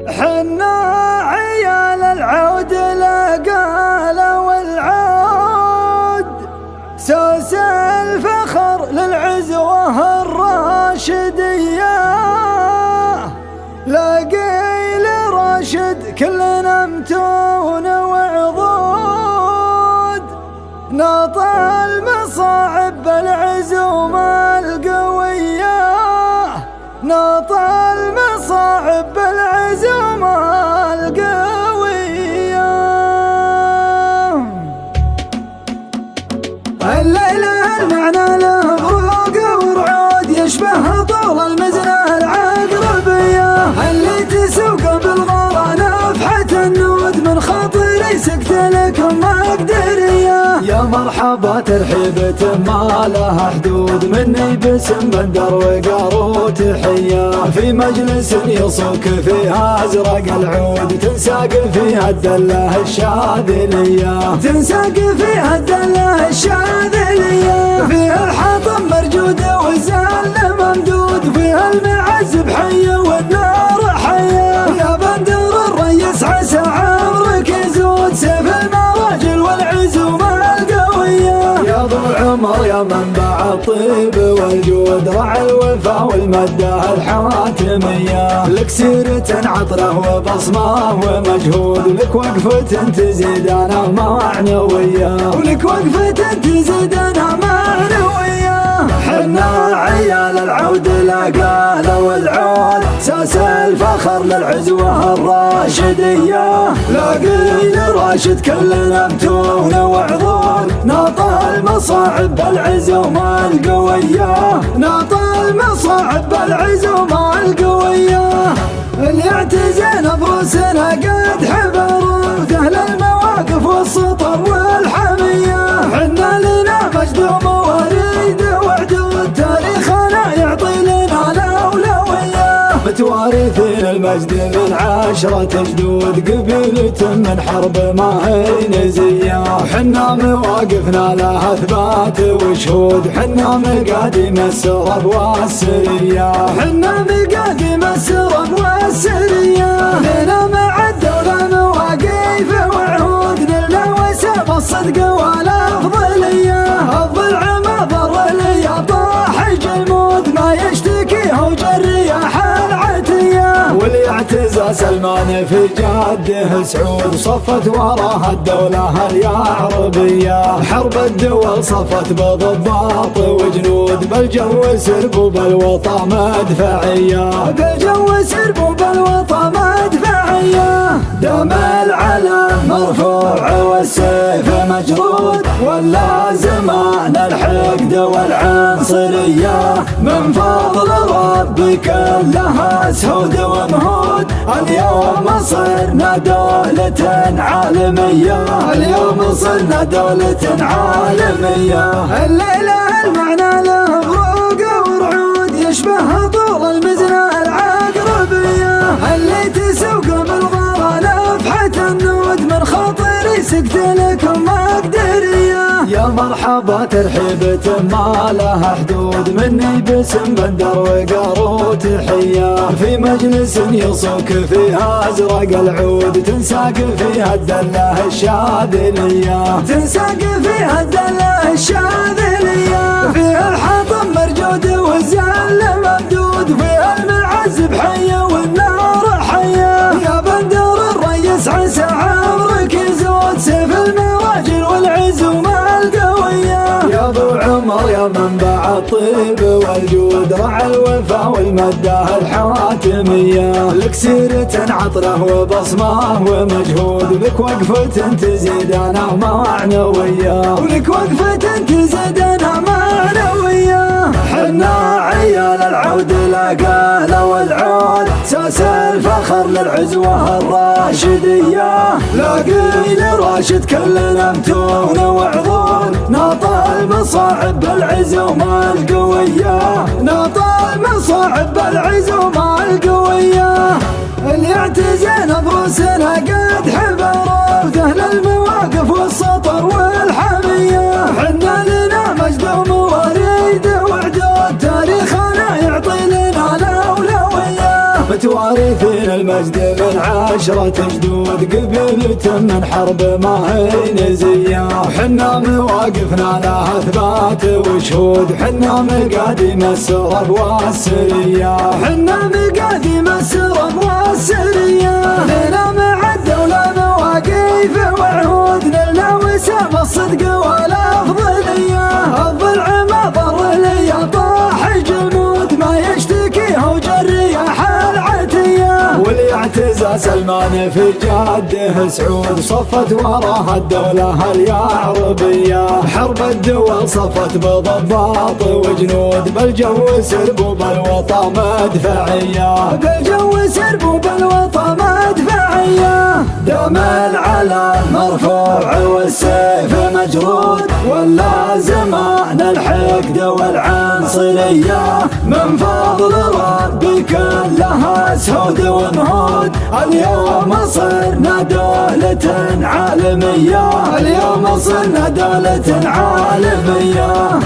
حنا عيال العود لقالة والعود، سوس الفخر للعزوة الراشدية. لاقي لراشد كلنا متون وعضود، ناطى المصاعب بالعزومة القوية، ناطى المصاعب بالعزومة القوية. الليلة المعنى له بروق ورعود، يشبه طول المزنة العقربية، اللي تسوق بالغارة نفحة النود، من خاطري سكت لكم مقدرية. يا مرحبا ترحيبة ما لها حدود، مني باسم بندر وقارو تحية، في مجلس يصوك فيها ازرق العود، تنساق فيها الدلة الشاذلية، تنساق فيها الدلة الشاذلية. فيها الحطم مرجود والزل ممدود، فيها المعز بحية والنار حية. يا بندر الريس عسى عمرك يزود، سيف المراجل والعزومة القوية. يا ضو العمر يا منبع الطيب والجود، رعى الوفا والمدة الحاتمية، لك سيرة عطره وبصمه ومجهود، لك وقفة تزيد انا معنوية، ولك وقفة تزيد انا معنوية. حنا عيال العود لقالة والعود، ساس الفخر للعزوة الراشدية. لاقي لراشد كلنا متون وعضود، ناطى المصاعب بالعزومة القوية، ناطى المصاعب بالعزومة القوية. اللي اعتزينا بروسنا قد حبروا، أهل المواقف والسطر والحمية. حنا لنا مجد ومواريد وعدود، تاريخنا يعطي لنا الأولوية، متوارثين المجد من 10 جدود، قبيلة من حرب ما هي نزية. حنا مواقفنا لها اثبات وشهود، حنا مقاديم السرب والسرية، حنا مقاديم السرب والسرية. لنا مع الدولة مواقف وعهود، نلنا وسام الصدق والأفضلية. الضلع ضر لي طاح جلمود، ما يشتكيه وجريح العتية. واللي اعتزى سلمان في جاده سعود، صفت وراها الدولة اليعربية. حرب الدول صفت بضباط وجنود، بالجو سربوا بالوطا مدفعية، بالجو سربوا بالوطا مدفعية. دام العلم مرفوع والسيف مجرود، ولا زمان الحقد والعنصرية. من فضل ربي كلها سهود ومهود، اليوم صرنا دولة عالمية، اليوم صرنا دولة عالمية. الليلة المعنى له بروق ورعود، يشبه طول المزنة العقربية، اللي تسوق بالغارة نفحة النود، من خاطري سكت لكم مقدرية. يا مرحبا ترحيبة ما لها حدود، مني باسم بندر وقارو تحية، في مجلس يصوك فيها ازرق العود، تنساق فيها الدلة الشاذلية، تنساق فيها الدلة الشاذلية. فيها الحطم مرجود والزل ممدود، فيها المعز بحية والنار حية. يا بندر الريس عسى عمرك يزود، سيف المراجل والعزومة القوية. يا ضو عمر يا منبع الطيب والجود، رعى الوفا والمدة الحاتمية، لك سيرة عطره وبصمه ومجهود، لك وقفة تزيد انا معنوية، ولك وقفة تزيد انا معنوية. حنا عيال العود لقالة والعود، ساس الفخر للعزوة الراشدية. لاقي لراشد كلنا متون وعضود، ناطى المصاعب بالعزومة القوية، ناطى المصاعب بالعزومة القوية. اللي اعتزينا بروسنا قد حبروا، أهل المواقف والسطر والحمية. حنا لنا مجد ومواريد وعدود، تاريخنا يعطي لنا الأولوية، متوارثين وارثين المجد من 10 جدود قبيلة من حرب ما هي نزية. حنا مواقفنا لها اثبات وشهود، حنا مقاديم السرب والسرية، حنا مقاديم السرب والسرية. لنا مع الدولة مواقف وعهود، نلنا وسام الصدق والأفضلية. الضلع ما ضر لي طاح جلمود، ما يشتكيه وجريح العتية. والاعتزاز سلمان في جاده سعود، صفت وراها الدولة اليعربية. حرب الدول صفت بضباط وجنود، بالجو سربوا بالوطا مدفعية، بالجو سربوا بالوطا مدفعية. دام العلم مرفوع والسيف مجرود، ولا زمان الحقد والعنصرية. من فضل ربي كلها سهود ونهود، اليوم صرنا دولة عالمية، اليوم صرنا دولة عالمية.